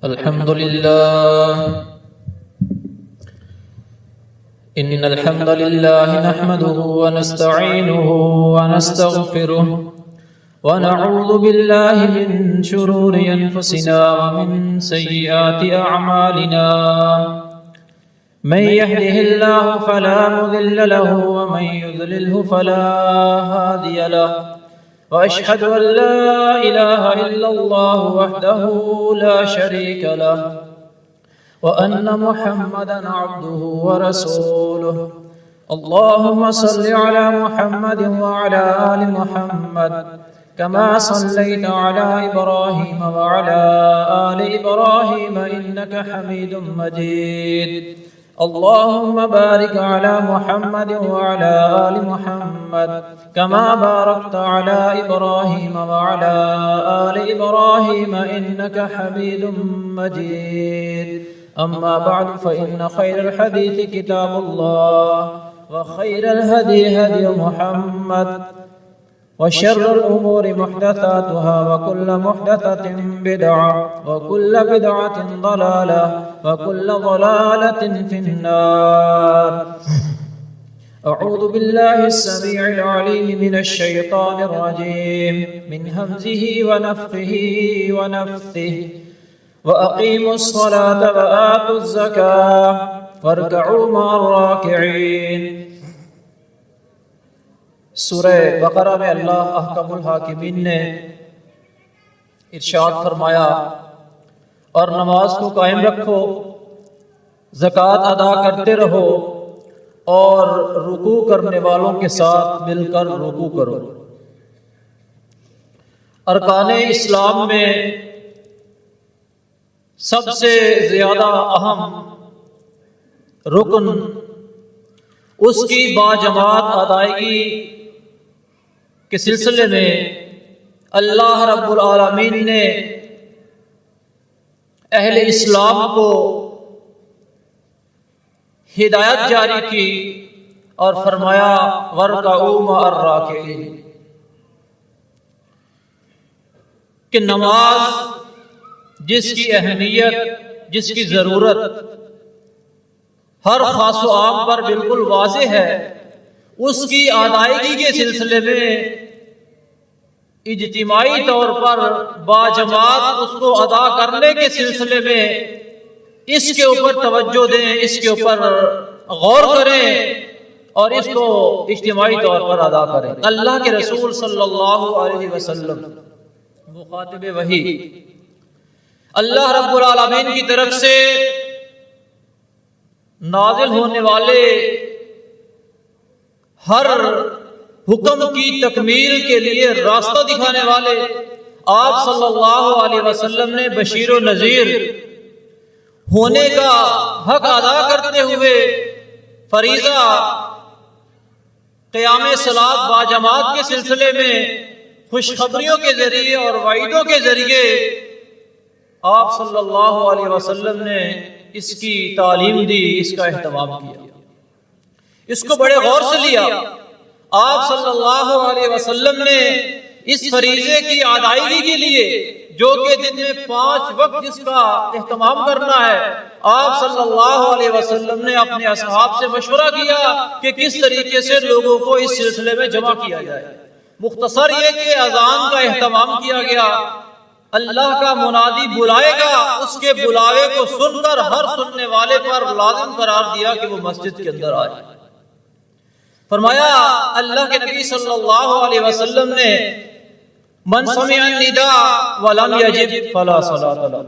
الحمد لله إن الحمد لله نحمده ونستعينه ونستغفره ونعوذ بالله من شرور أنفسنا ومن سيئات أعمالنا من يهده الله فلا مضل له ومن يضلله فلا هادي له وأشهد أن لا إله إلا الله وحده لا شريك له وأن محمدًا عبده ورسوله اللهم صل على محمد وعلى آل محمد كما صليت على إبراهيم وعلى آل إبراهيم إنك حميد مجيد اللهم بارك على محمد وعلى آل محمد كما باركت على إبراهيم وعلى آل إبراهيم إنك حميد مجيد أما بعد فإن خير الحديث كتاب الله وخير الهدي هدي محمد وشر الأمور محدثاتها وكل محدثة بدعة وكل بدعة ضلالة وكل ضلالة في النار أعوذ بالله السميع العليم من الشيطان الرجيم من همزه ونفخه ونفثه وأقيموا الصلاة وآتوا الزكاة واركعوا مع الراكعين سورہ بقرہ میں اللہ احکم الحاکمین نے ارشاد فرمایا اور نماز کو قائم رکھو، زکوٰۃ ادا کرتے رہو اور رکوع کرنے والوں کے ساتھ مل کر رکوع کرو۔ ارکان اسلام میں سب سے زیادہ اہم رکن اس کی باجماعت ادائیگی کے سلسلے میں اللہ رب العالمین نے اہل اسلام کو ہدایت جاری کی اور فرمایا وارکعوا مع الراکعین کہ نماز جس کی اہمیت، جس کی ضرورت ہر خاص و عام پر بالکل واضح ہے، اس کی ادائیگی کے سلسلے میں اجتماعی طور پر باجماعت اس کو ادا کرنے کے سلسلے میں اس کے اوپر توجہ دیں، اس کے اوپر غور کریں اور اس کو اجتماعی طور پر ادا کریں۔ اللہ کے رسول صلی اللہ علیہ وسلم مخاطب وحی اللہ رب العالمین کی طرف سے نازل ہونے والے ہر حکم کی تکمیل کے لیے راستہ دکھانے والے آپ صلی اللہ علیہ وسلم نے بشیر و نذیر ہونے کا حق ادا کرتے ہوئے فریضہ قیام صلاۃ باجماعت کے سلسلے میں خوشخبریوں کے ذریعے اور وعیدوں کے ذریعے آپ صلی اللہ علیہ وسلم نے اس کی تعلیم دی، اس کا اہتمام کیا، اس کو بڑے غور سے لیا۔ آپ صلی اللہ علیہ وسلم نے اس فریضے کی ادائیگی کے لیے جو کہ دن میں 5 وقت جس کا اہتمام کرنا ہے، آپ صلی اللہ علیہ وسلم نے اپنے اصحاب سے مشورہ کیا کہ کس طریقے سے لوگوں کو اس سلسلے میں جمع کیا جائے۔ مختصر یہ کہ اذان کا اہتمام کیا گیا، اللہ کا منادی بلائے گا، اس کے بلاوے کو سن کر ہر سننے والے پر لازم قرار دیا کہ وہ مسجد کے اندر آئے۔ فرمایا اللہ کے نبی صلی اللہ علیہ وسلم نے من سمع النداء ولم یجب فلا صلاۃ له،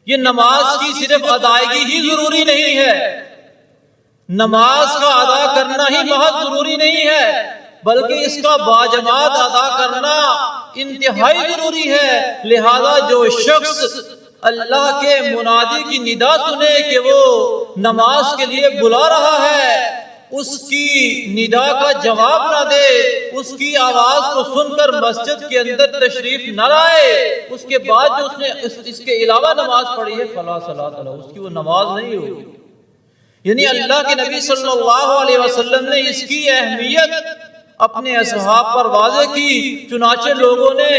یہ نماز کی صرف ادائیگی ہی ضروری نہیں ہے، نماز کا ادا کرنا ہی محض ضروری نہیں ہے، بلکہ اس کا باجماعت ادا کرنا انتہائی ضروری ہے۔ لہذا جو شخص اللہ کے منادی کی ندا سنے کہ وہ نماز کے لیے بلا رہا ہے، اس کی ندا کا جواب نہ دے، اس کی آواز کو سن کر مسجد کے اندر تشریف نہ لائے، اس کے بعد جو اس نے اس کے علاوہ نماز پڑھی ہے فلا صلاۃ له، اس کی وہ نماز نہیں ہوگی۔ یعنی اللہ کے نبی صلی اللہ علیہ وسلم نے اس کی اہمیت اپنے اصحاب پر واضح کی، چنانچہ لوگوں نے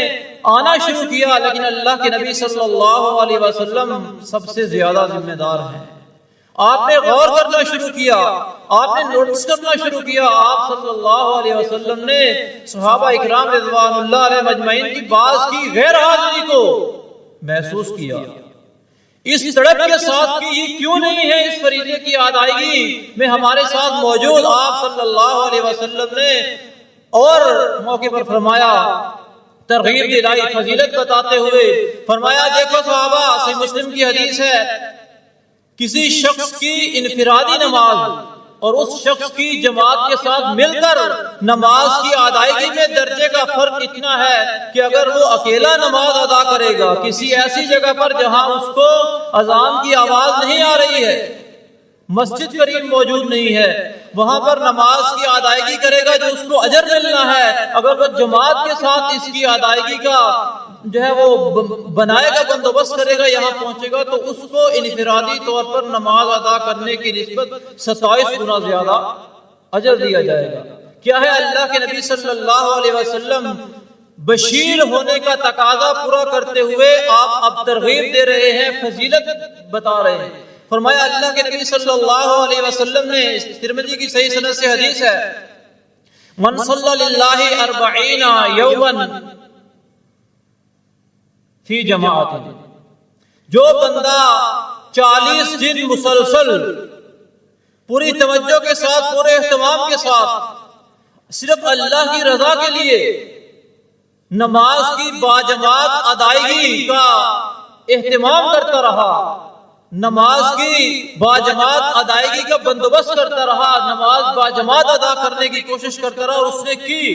آنا شروع کیا، لیکن اللہ کے نبی صلی اللہ علیہ وسلم سب سے زیادہ ذمہ دار ہیں۔ آپ نے غور کرنا شروع کیا، آپ نے نوٹس کرنا شروع کیا، آپ صلی اللہ علیہ وسلم نے صحابہ اکرام رضوان اللہ علیہ مجمعین کی بعض کی غیر حاضری کو محسوس کیا، اس تڑپ کے ساتھ کہ یہ کیوں نہیں ہے اس فریضے کی ادائیگی میں ہمارے ساتھ موجود۔ آپ صلی اللہ علیہ وسلم نے اور موقع پر فرمایا، ترغیب دلائی، فضیلت بتاتے ہوئے فرمایا، دیکھو صحابہ، صحیح مسلم کی حدیث ہے، کسی شخص کی انفرادی نماز اور اس شخص کی جماعت کے ساتھ مل کر نماز کی ادائیگی میں درجے کا فرق اتنا ہے کہ اگر وہ اکیلا نماز ادا کرے گا کسی ایسی جگہ پر جہاں اس کو اذان کی آواز نہیں آ رہی ہے، مسجد قریب موجود نہیں ہے، وہاں پر نماز کی ادائیگی کرے گا جو اس کو اجر ملنا ہے، اگر وہ جماعت کے ساتھ اس کی ادائیگی کا جو ہے وہ بنائے گا، بندوبست کرے گا، یہاں پہنچے گا، تو اس کو انفرادی طور پر نماز ادا کرنے کی نسبت 27 گنا زیادہ اجر دیا جائے گا۔ کیا ہے؟ اللہ کے نبی صلی اللہ علیہ وسلم بشیر ہونے کا تقاضا پورا کرتے ہوئے آپ اب ترغیب دے رہے ہیں، فضیلت بتا رہے ہیں۔ فرمایا اللہ کے نبی صلی اللہ علیہ وسلم نے، ترمذی کی صحیح سند سے حدیث ہے، من صلی للہ 40 یوما فی جماعت، جو بندہ 40 دن مسلسل پوری توجہ کے ساتھ، پورے اہتمام کے ساتھ صرف اللہ کی رضا کے لیے نماز کی باجماعت ادائیگی کا اہتمام کرتا رہا، نماز کی باجماعت ادائیگی کا بندوبست کرتا رہا، نماز باجماعت ادا کرنے کی کوشش کرتا رہا، اور اس نے کی،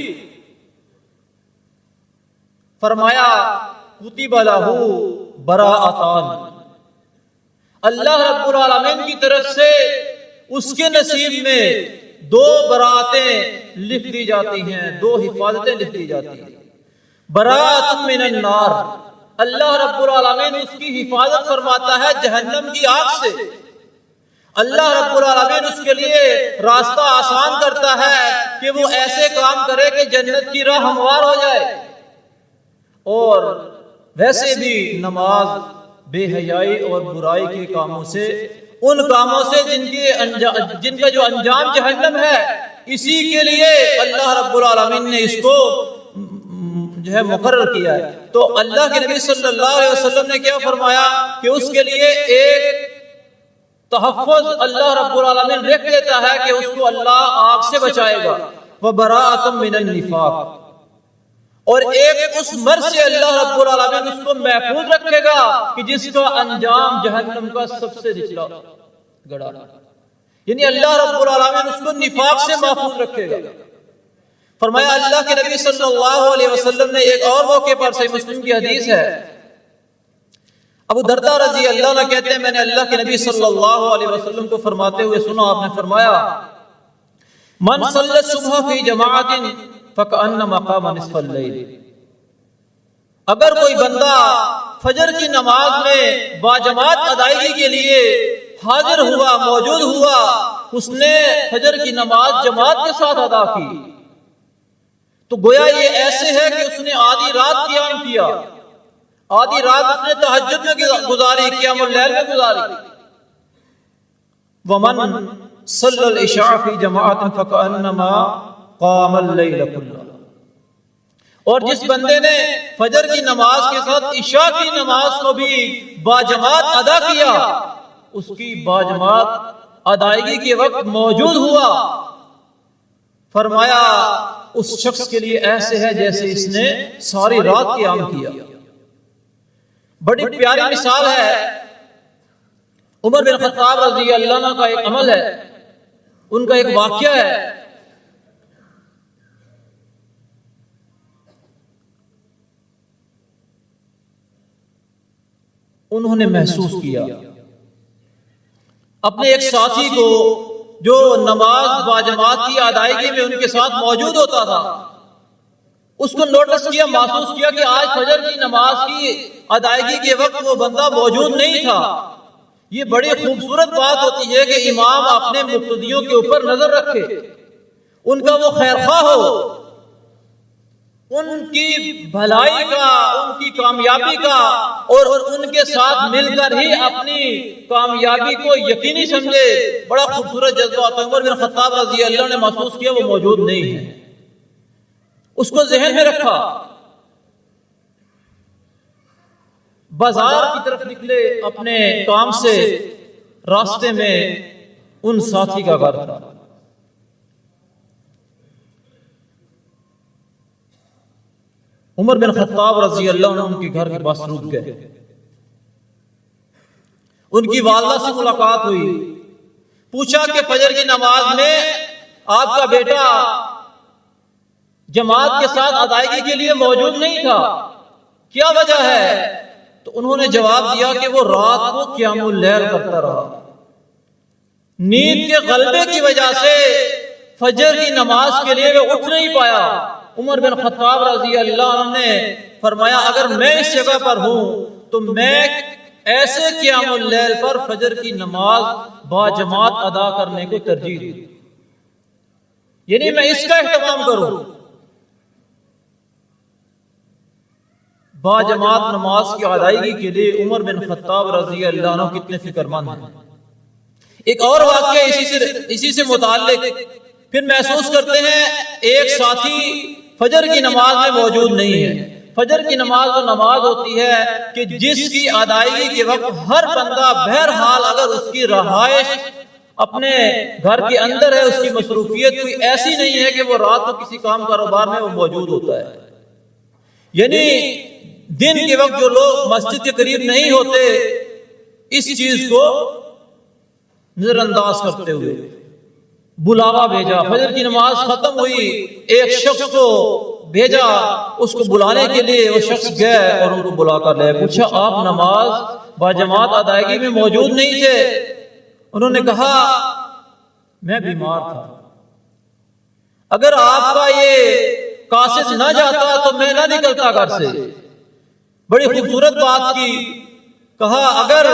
فرمایا کتب لہ براءتان، اللہ رب العالمین کی طرف سے اس کے نصیب میں 2 براءتیں لکھ دی جاتی ہیں، 2 حفاظتیں لکھ دی جاتی ہیں۔ براءۃ من النار، اللہ رب العالمین اس کی حفاظت فرماتا ہے جہنم کی آگ سے، اللہ رب العالمین اس کے لیے راستہ آسان کرتا ہے کہ وہ ایسے کام کرے کہ جنت کی راہ ہموار ہو جائے۔ اور ویسے بھی نماز بے حیائی اور برائی کے کاموں سے، ان کاموں سے جن کا جو انجام جہنم ہے، اسی کے لیے اللہ رب العالمین نے اس کو جو ہے مقرر کیا ہے۔ تو اللہ کے نبی صلی اللہ علیہ وسلم نے کیا فرمایا کہ اس کے لیے ایک تحفظ اللہ رب العالمین رکھ دیتا ہے کہ اس کو اللہ آگ سے بچائے گا، وَبَرَاءَةٌ مِّنَ النِّفَاقِ، اور ایک اس مرض سے اللہ رب العالمین اس کو محفوظ رکھے گا کہ جس کا انجام جہنم کا سب سے نچلا گڑھا، یعنی اللہ رب العالمین اس کو نفاق سے محفوظ رکھے گا۔ فرمایا اللہ کے نبی صلی اللہ علیہ وسلم نے ایک اور موقع پر، صحیح مسلم کی حدیث ہے، ابو درداء رضی اللہ عنہ کہتے ہیں میں نے اللہ کے نبی صلی اللہ علیہ وسلم کو فرماتے ہوئے سنا، آپ نے فرمایا من صلی الصبح فی جماعت فکأنما قام نصف اللیل، اگر کوئی بندہ فجر کی نماز میں باجماعت ادائیگی کے لیے حاضر ہوا، موجود ہوا، اس نے فجر کی نماز جماعت کے ساتھ ادا کی، تو گویا یہ ایسے ہے کہ اس نے آدھی رات قیام کیا، آدھی رات اس نے تہجد میں گزاری، قیام اللیل میں گزاری۔ ومن صلی العشاء فی جماعت فکأنما قام اللیل کلہ، اور جس بندے نے فجر کی نماز کے ساتھ عشاء کی نماز کو بھی باجماعت ادا کیا، اس کی باجماعت ادائیگی کے وقت موجود ہوا، فرمایا اس شخص کے لیے ایسے ہے جیسے اس نے ساری رات قیام کیا۔ بڑی پیاری مثال ہے، عمر بن خطاب رضی اللہ عنہ کا ایک عمل ہے، ان کا ایک واقعہ ہے۔ انہوں نے محسوس کیا اپنے ایک ساتھی کو جو نماز باجماعت کی ادائیگی میں ان کے ساتھ موجود ہوتا تھا، اس کو نوٹس کیا، محسوس کیا کہ آج فجر کی نماز کی ادائیگی کے وقت وہ بندہ موجود نہیں تھا۔ یہ بڑی خوبصورت بات ہوتی ہے کہ امام اپنے مقتدیوں کے اوپر نظر رکھے، ان کا وہ خیرخواہ ہو، ان کی بھلائی کا، ان کی کامیابی کا، اور ان کے ساتھ مل کر ہی اپنی کامیابی کو یقینی سمجھے، بڑا خوبصورت جذبہ ہوتا ہے۔ عمر بن خطاب رضی اللہ عنہ نے محسوس کیا وہ موجود نہیں ہے، اس کو ذہن میں رکھا، بازار کی طرف نکلے، اپنے کام سے راستے میں ان ساتھی کا گھر تھا۔ عمر بن خطاب رضی اللہ عنہ ان کے گھر کے پاس رک گئے، ان کی والدہ سے ملاقات ہوئی، پوچھا کہ فجر کی نماز میں آپ کا بیٹا جماعت کے ساتھ ادائیگی کے لیے موجود نہیں تھا، کیا وجہ ہے؟ تو انہوں نے جواب دیا کہ وہ رات کو قیام اللیل کرتا رہا، نیند کے غلبے کی وجہ سے فجر کی نماز کے لیے وہ اٹھ نہیں پایا۔ عمر بن خطاب رضی اللہ عنہ نے فرمایا اگر میں اس جگہ پر ہوں تو میں ایسے قیام اللیل پر فجر کی نماز با جماعت ادا کرنے کو ترجیح دوں، یعنی میں اس کا اہتمام کروں۔ با جماعت نماز کی ادائیگی کے لیے عمر بن خطاب رضی اللہ عنہ کتنے فکر مند ہیں۔ ایک اور واقعہ اسی سے متعلق، پھر محسوس کرتے ہیں ایک ساتھی فجر کی نماز میں موجود نہیں ہے۔ فجر کی نماز وہ نماز ہوتی ہے کہ جس کی ادائیگی کے وقت ہر بندہ بہرحال اگر اس کی رہائش اپنے گھر کے اندر ہے، اس کی مصروفیت کوئی ایسی نہیں ہے کہ وہ رات کو کسی کام کاروبار میں وہ موجود ہوتا ہے، یعنی دن کے وقت جو لوگ مسجد کے قریب نہیں ہوتے اس چیز کو نظر انداز کرتے ہوئے بلاوا بھیجا۔ فجر کی نماز ختم ہوئی، ایک شخص کو بھیجا اس کو بلانے کے لیے، وہ شخص گئے اور ان کو بلا کر لے پوچھا آپ نماز با جماعت ادائیگی میں موجود نہیں تھے؟ انہوں نے کہا میں بیمار تھا، اگر آپ کا یہ قاصد نہ جاتا تو میں نہ نکلتا گھر سے۔ بڑی خوبصورت بات کی، کہا اگر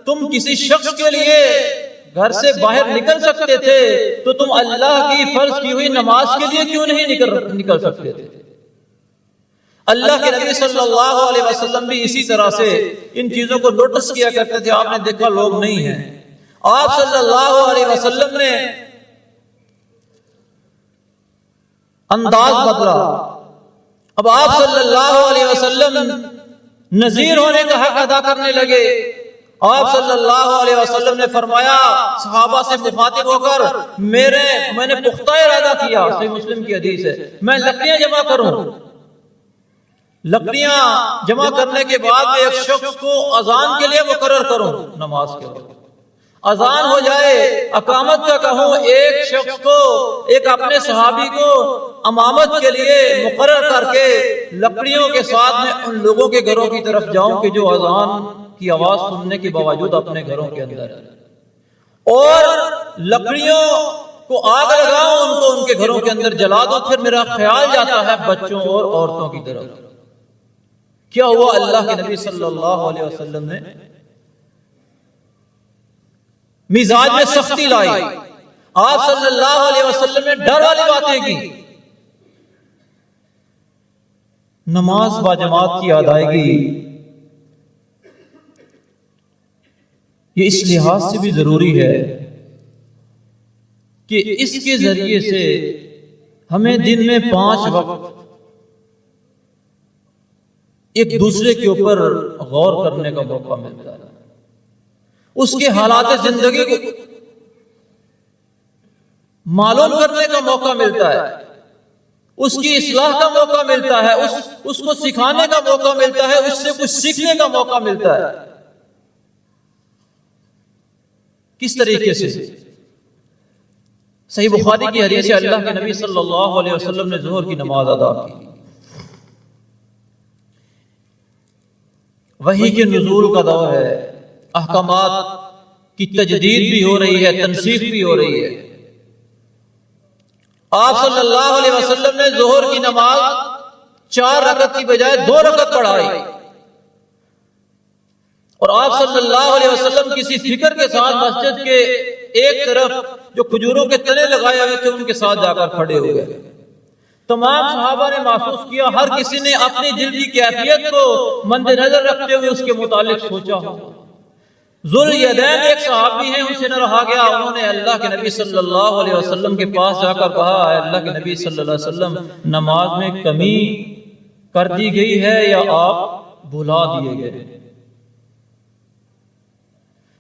تم کسی شخص کے لیے گھر سے باہر نکل سکتے تھے تو تم اللہ کی فرض کی ہوئی نماز کے لیے کیوں نہیں نکل سکتے تھے؟ اللہ کے نبی صلی اللہ علیہ وسلم بھی اسی طرح سے ان چیزوں کو نوٹس کیا کرتے تھے۔ آپ نے دیکھا لوگ نہیں ہیں، آپ صلی اللہ علیہ وسلم نے انداز بدلا، اب آپ صلی اللہ علیہ وسلم نذیر ہونے کا حق ادا کرنے لگے۔ آپ صلی اللہ علیہ وسلم نے فرمایا صحابہ سے مخاطب ہو کر میں نے پختہ ارادہ کیا، صحیح مسلم کی حدیث ہے، میں لکڑیاں جمع کروں، لکڑیاں جمع کرنے کے بعد میں ایک شخص کو اذان کے لیے مقرر کروں، نماز کے وقت اذان ہو جائے، اقامت کا کہوں، ایک شخص کو، ایک اپنے صحابی کو امامت کے لیے مقرر کر کے لکڑیوں کے ساتھ میں ان لوگوں کے گھروں کی طرف جاؤں کہ جو اذان کی آواز سننے کے باوجود اپنے گھروں کے اندر اور لکڑیوں کو آگ لگاؤں، ان کو ان کے گھروں کے اندر جلا دو۔ پھر میرا خیال جاتا ہے بچوں اور عورتوں کی طرف۔ کیا ہوا؟ اللہ کے نبی صلی اللہ علیہ وسلم نے مزاج میں سختی لائی، آپ صلی اللہ علیہ وسلم نے ڈر والی باتیں کی۔ نماز با جماعت کی ادائیگی یہ اس لحاظ سے بھی ضروری ہے کہ اس کے ذریعے سے ہمیں دن میں 5 وقت ایک دوسرے کے اوپر غور کرنے کا موقع ملتا ہے، اس کے حالات زندگی کو معلوم کرنے کا موقع ملتا ہے، اس کی اصلاح کا موقع ملتا ہے، اس کو سکھانے کا موقع ملتا ہے، اس سے کچھ سیکھنے کا موقع ملتا ہے۔ کس طریقے سے؟ صحیح بخاری کی حدیث ہے، اللہ کے نبی صلی اللہ علیہ وسلم نے ظہر کی نماز ادا کی، وحی کے نزول کا دور ہے، احکامات کی تجدید بھی ہو رہی ہے، تنسیخ بھی ہو رہی ہے۔ آپ صلی اللہ علیہ وسلم نے ظہر کی نماز 4 رکعت کی بجائے 2 رکعت پڑھائی، اور آپ صلی اللہ علیہ وسلم کسی فکر کے ساتھ مسجد کے ایک طرف جو کھجوروں کے تنے لگائے ہوئے تھے ان کے ساتھ جا کر کھڑے ہو گئے۔ تمام صحابہ نے محسوس کیا، ہر کسی نے اپنی دل کی کیفیت کو مد نظر رکھتے ہوئے اس کے متعلق سوچا ہو۔ ذوالیدین ایک صحابی ہیں، ان سے نہ رہا گیا، انہوں نے اللہ کے نبی صلی اللہ علیہ وسلم کے پاس جا کر کہا، اے اللہ کے نبی صلی اللہ علیہ وسلم، نماز میں کمی کر دی گئی ہے یا آپ بھلا دیے گئے؟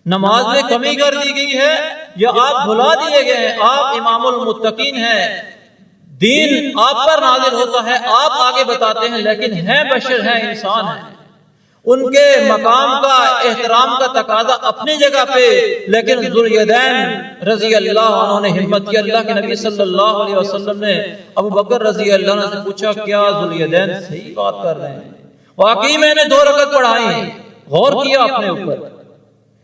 نماز میں کمی کر دی گئی ہے یا آپ بھلا دیے گئے ہیں؟ آپ امام المتقین ہیں، دین آپ پر نازل ہوتا ہے، آپ آگے بتاتے ہیں، لیکن ہیں بشر، ہیں انسان ہیں، ان کے مقام کا احترام کا تقاضا اپنی جگہ پہ، لیکن ذوالیدین رضی اللہ عنہ نے ہمت کی۔ اللہ کے نبی صلی اللہ علیہ وسلم نے ابو بکر رضی اللہ عنہ سے پوچھا، کیا ذوالیدین صحیح بات کر رہے ہیں؟ واقعی میں نے 2 رکعت پڑھائی، غور کیا اپنے اوپر،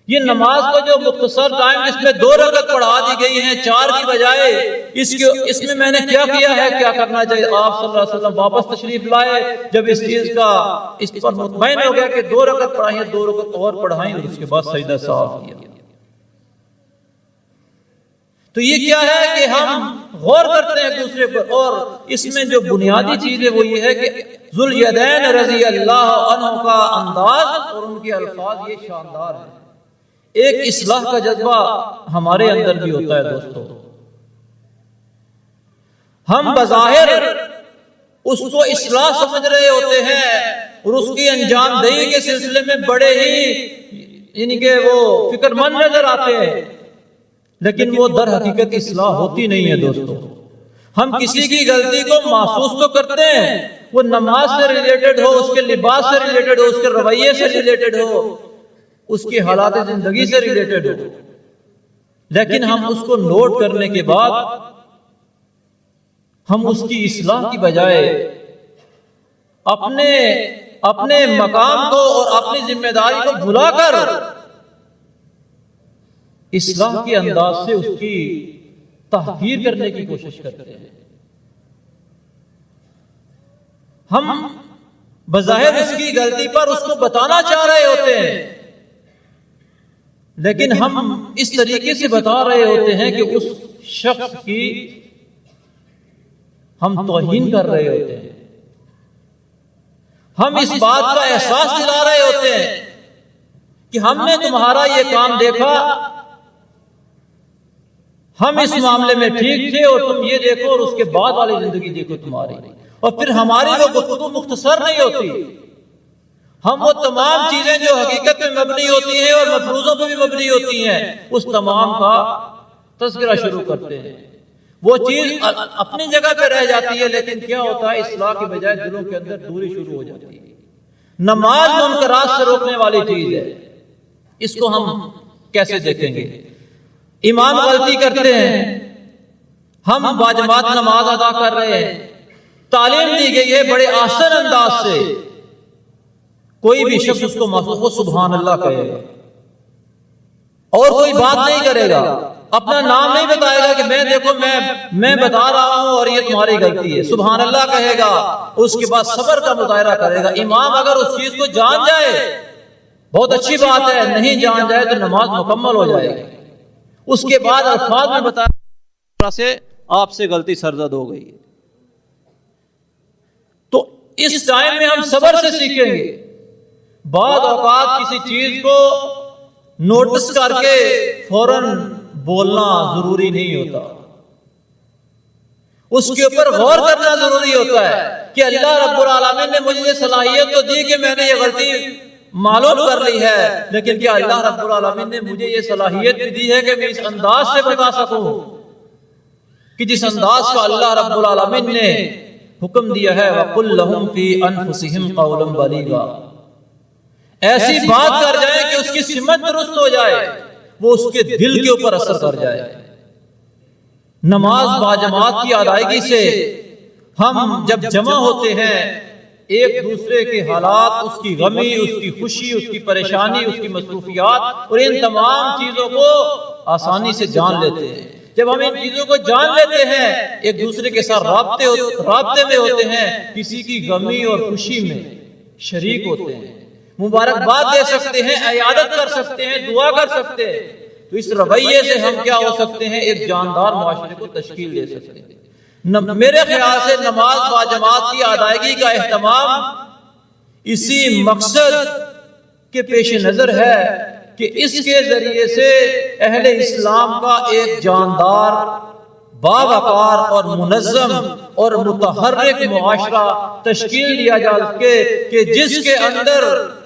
یہ نماز کا جو مختصر ٹائم جس میں 2 رکعت پڑھا دی گئی ہیں 4 کی بجائے، اس میں میں نے کیا کیا ہے، کیا کرنا چاہیے؟ آپ صلی اللہ علیہ وسلم واپس تشریف لائے، جب اس چیز کا اس پر مطمئن ہو گیا کہ 2 رکعت پڑھائی ہیں، 2 رکعت اور پڑھائیں، اور اس کے بعد سجدہ صاف کیا۔ تو یہ کیا ہے کہ ہم غور کرتے ہیں دوسرے پر، اور اس میں جو بنیادی چیز ہے وہ یہ ہے کہ ذوالیدین رضی اللہ عنہ کا انداز اور ان کے الفاظ یہ شاندار ہے۔ ایک اصلاح کا جذبہ ہمارے اندر بھی ہوتا ہے دوستو، ہم بظاہر اس کو اصلاح سمجھ رہے ہوتے ہیں اور اس کی انجام دہی کے سلسلے میں بڑے ہی یعنی کہ وہ فکر مند نظر آتے ہیں، لیکن وہ در حقیقت اصلاح ہوتی نہیں ہے دوستو۔ ہم کسی کی غلطی کو محسوس تو کرتے ہیں، وہ نماز سے ریلیٹڈ ہو، اس کے لباس سے ریلیٹڈ ہو، اس کے رویے سے ریلیٹڈ ہو، اس کے حالات زندگی سے ریلیٹڈ ہو، لیکن ہم اس کو نوٹ کرنے کے بعد ہم اس کی اصلاح کی بجائے اپنے مقام کو اور اپنی ذمہ داری کو بھلا کر اصلاح کے انداز سے اس کی تحقیر کرنے کی کوشش کرتے ہیں۔ ہم بظاہر اس کی غلطی پر اس کو بتانا چاہ رہے ہوتے ہیں، لیکن ہم اس طریقے سے بتا رہے ہوتے ہیں کہ اس شخص کی ہم توہین کر رہے ہوتے ہیں، ہم اس بات کا احساس دلا رہے ہوتے ہیں کہ ہم نے تمہارا یہ کام دیکھا، ہم اس معاملے میں ٹھیک تھے اور تم یہ دیکھو، اور اس کے بعد والی زندگی دیکھو تمہاری، اور پھر ہماری وہ گفتگو مختصر نہیں ہوتی، ہم وہ تمام چیزیں جو حقیقت میں مبنی ہوتی ہیں اور مفروضوں پہ بھی مبنی ہوتی ہیں، اس تمام کا تذکرہ شروع کرتے ہیں۔ وہ چیز اپنی جگہ پہ رہ جاتی ہے، لیکن کیا ہوتا ہے، اصلاح کے بجائے دلوں کے اندر دوری شروع ہو جاتی ہے۔ نماز منکرات سے روکنے والی چیز ہے، اس کو ہم کیسے دیکھیں گے؟ امام غلطی کرتے ہیں، ہم باجماعت نماز ادا کر رہے ہیں، تعلیم دی گئی ہے بڑے آسان انداز سے، کوئی بھی شخص اس کو محسوس ہو سبحان اللہ کہے گا، اور کوئی بات نہیں کرے گا، اپنا نام نہیں بتائے گا کہ میں دیکھو میں بتا رہا ہوں اور یہ تمہاری غلطی ہے، سبحان اللہ کہے گا، اس کے بعد صبر کا مظاہرہ کرے گا۔ امام اگر اس چیز کو جان جائے بہت اچھی بات ہے، نہیں جان جائے تو نماز مکمل ہو جائے گی، اس کے بعد الفاظ میں بتایا سے آپ سے غلطی سرزد ہو گئی، تو اس ٹائم میں ہم صبر سے سیکھیں گے۔ بعض اوقات کسی چیز کو نوٹس کر کے فوراً بولنا ضروری نہیں ہوتا، اس کے اوپر غور کرنا ضروری ہوتا ہے کہ اللہ رب العالمین نے مجھے یہ صلاحیت تو دی کہ میں نے یہ غلطی معلوم کر لی ہے، لیکن کیا اللہ رب العالمین نے مجھے یہ صلاحیت بھی دی ہے کہ میں اس انداز سے بتا سکوں کہ جس انداز کا اللہ رب العالمین نے حکم دیا ہے وَقُلْ لَهُمْ فِي أَنفُسِهِمْ قَوْلًا بَلِيغًا، ایسی بات کر جائے کہ اس کی سمت درست ہو جائے، وہ اس کے دل کے اوپر اثر کر جائے۔ نماز باجماعت کی ادائیگی سے ہم جب جمع ہوتے ہیں، ایک دوسرے کے حالات، اس کی غمی، اس کی خوشی، اس کی پریشانی، اس کی مصروفیات اور ان تمام چیزوں کو آسانی سے جان لیتے ہیں۔ جب ہم ان چیزوں کو جان لیتے ہیں، ایک دوسرے کے ساتھ رابطے میں ہوتے ہیں، کسی کی غمی اور خوشی میں شریک ہوتے ہیں، مبارکباد دے سکتے ہیں، عیادت کر سکتے ہیں، دعا کر سکتے ہیں، تو اس رویے سے ہم کیا ہو سکتے ہیں؟ ایک جاندار معاشرے کو تشکیل دے سکتے ہیں۔ میرے خیال سے نماز باجماعت کی ادائیگی کا اہتمام اسی مقصد کے پیش نظر ہے کہ اس کے ذریعے سے اہل اسلام کا ایک جاندار، باوقار اور منظم اور متحرک معاشرہ تشکیل دیا جا سکے کہ جس کے اندر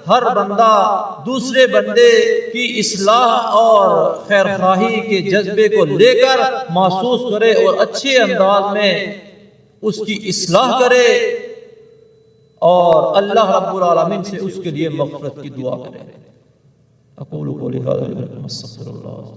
ہر بندہ دوسرے بندے کی اصلاح اور خیرخواہی کے جذبے کو لے کر محسوس کرے اور اچھے انداز میں اس کی اصلاح کرے اور اللہ رب العالمین سے اس کے لیے مغفرت کی دعا کرے۔ اقول قولی ھذا واستغفر اللہ۔